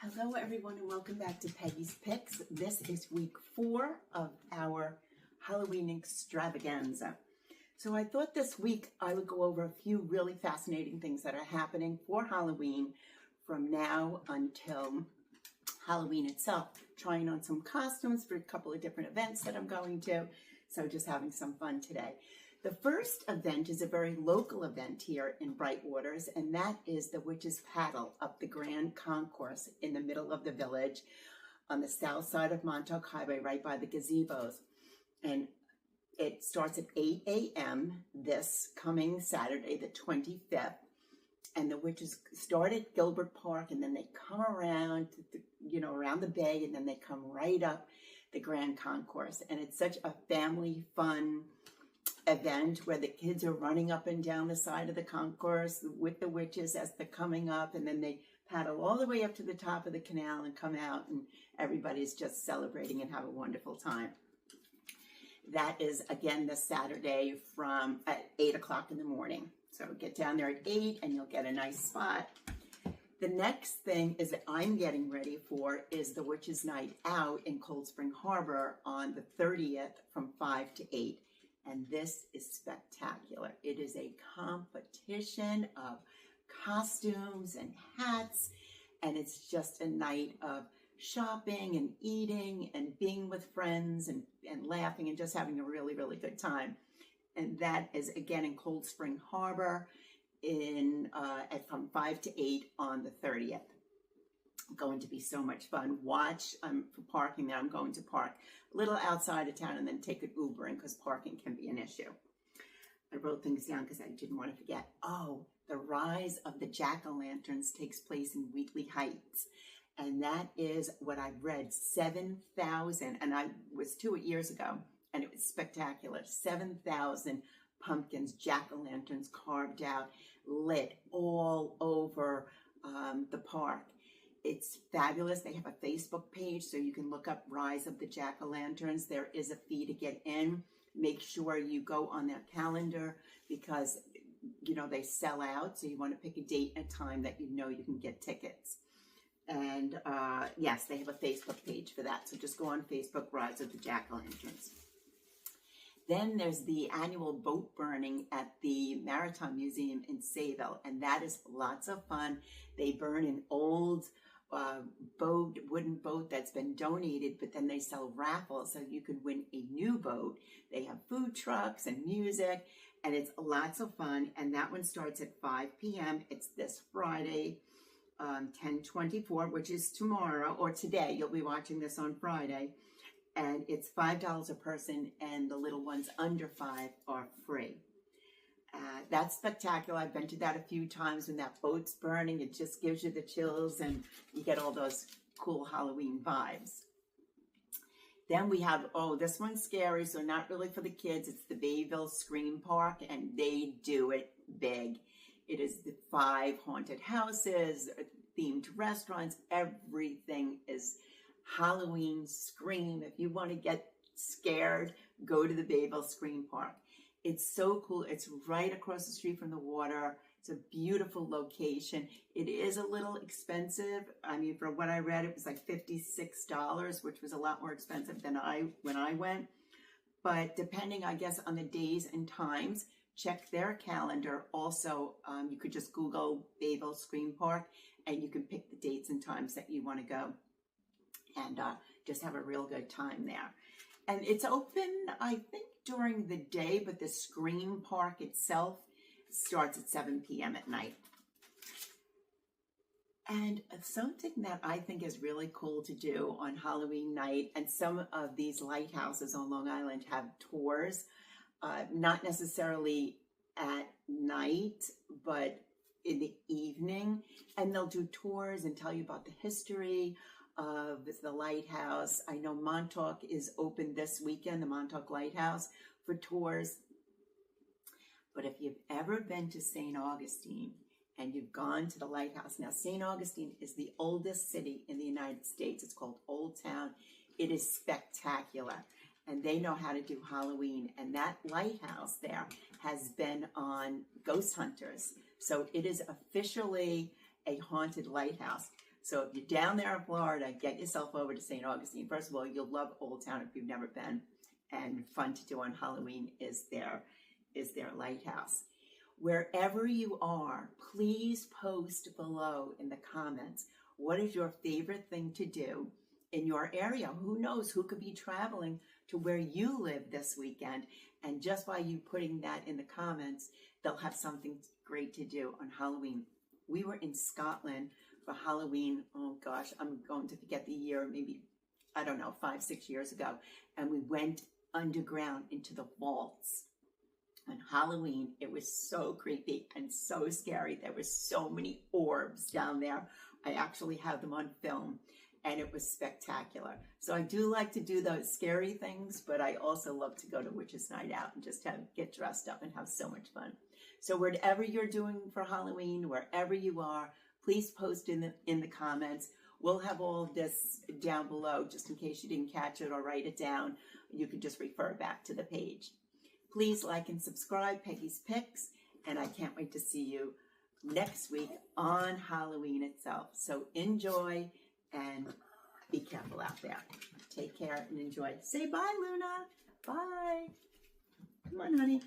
Hello everyone and welcome back to Peggy's Picks. This is week 4 of our Halloween extravaganza. So I thought this week I would go over a few really fascinating things that are happening for Halloween from now until Halloween itself. Trying on some costumes for a couple of different events that I'm going to. So just having some fun today. The first event is a very local event here in Brightwaters, and that is the Witch's Paddle up the Grand Concourse in the middle of the village on the south side of Montauk Highway, right by the gazebos. And it starts at 8 a.m. this coming Saturday, the 25th. And the witches start at Gilbert Park, and then they come around, around the bay, and then they come right up the Grand Concourse. And it's such a family fun event where the kids are running up and down the side of the concourse with the witches as they're coming up, and then they paddle all the way up to the top of the canal and come out, and everybody's just celebrating and have a wonderful time. That is again this Saturday from at 8 o'clock in the morning. So get down there at 8 and you'll get a nice spot. The next thing is that I'm getting ready for is the Witches' Night Out in Cold Spring Harbor on the 30th from 5 to 8. And this is spectacular. It is a competition of costumes and hats, and it's just a night of shopping and eating and being with friends and laughing and just having a really, really good time. And that is again in Cold Spring Harbor from 5 to 8 on the 30th. Going to be so much fun. Watch for parking there. I'm going to park a little outside of town and then take an Uber in because parking can be an issue. I wrote things down because I didn't want to forget. Oh, the rise of the jack-o'-lanterns takes place in Wheatley Heights. And that is what I read, 7,000. And I was to it years ago, and it was spectacular. 7,000 pumpkins, jack-o'-lanterns carved out, lit all over the park. It's fabulous. They have a Facebook page, so you can look up Rise of the Jack-o'-lanterns. There is a fee to get in. Make sure you go on their calendar because, they sell out. So you want to pick a date and time that you can get tickets. And yes, they have a Facebook page for that. So just go on Facebook, Rise of the Jack-o'-lanterns. Then there's the annual boat burning at the Maritime Museum in Sayville, and that is lots of fun. They burn an old wooden boat that's been donated, but then they sell raffles so you can win a new boat. They have food trucks and music, and it's lots of fun. And that one starts at 5 p.m. It's this Friday, 10/24, which is tomorrow or today. You'll be watching this on Friday. And it's $5 a person, and the little ones under 5 are free. That's spectacular. I've been to that a few times when that boat's burning. It just gives you the chills, and you get all those cool Halloween vibes. Then we have, this one's scary, so not really for the kids. It's the Bayville Scream Park, and they do it big. It is the 5 haunted houses, themed restaurants. Everything is Halloween scream. If you want to get scared, go to the Bayville Scream Park. It's so cool. It's right across the street from the water. It's a beautiful location. It is a little expensive. I mean, from what I read, it was like $56, which was a lot more expensive than when I went. But depending, I guess, on the days and times, check their calendar. Also, you could just Google Bayville Scream Park, and you can pick the dates and times that you want to go. And just have a real good time there. And it's open, I think, during the day, but the Scream Park itself starts at 7 p.m. at night. And something that I think is really cool to do on Halloween night, and some of these lighthouses on Long Island have tours, not necessarily at night, but in the evening. And they'll do tours and tell you about the history of the Lighthouse. I know Montauk is open this weekend, the Montauk Lighthouse, for tours. But if you've ever been to St. Augustine and you've gone to the Lighthouse, now St. Augustine is the oldest city in the United States. It's called Old Town. It is spectacular. And they know how to do Halloween. And that lighthouse there has been on Ghost Hunters. So it is officially a haunted lighthouse. So if you're down there in Florida, get yourself over to St. Augustine. First of all, you'll love Old Town if you've never been, and fun to do on Halloween is their lighthouse. Wherever you are, please post below in the comments, what is your favorite thing to do in your area? Who knows who could be traveling to where you live this weekend, and just by you putting that in the comments, they'll have something great to do on Halloween. We were in Scotland for Halloween, oh gosh, I'm going to forget the year, maybe, I don't know, 5-6 years ago, and we went underground into the vaults. On Halloween, it was so creepy and so scary. There were so many orbs down there. I actually have them on film, and it was spectacular. So I do like to do those scary things, but I also love to go to Witches' Night Out and just get dressed up and have so much fun. So whatever you're doing for Halloween, wherever you are, please post in the comments. We'll have all of this down below just in case you didn't catch it or write it down. You can just refer back to the page. Please like and subscribe, Peggyspicks, and I can't wait to see you next week on Halloween itself. So enjoy and be careful out there. Take care and enjoy. Say bye, Luna. Bye. Come on, honey.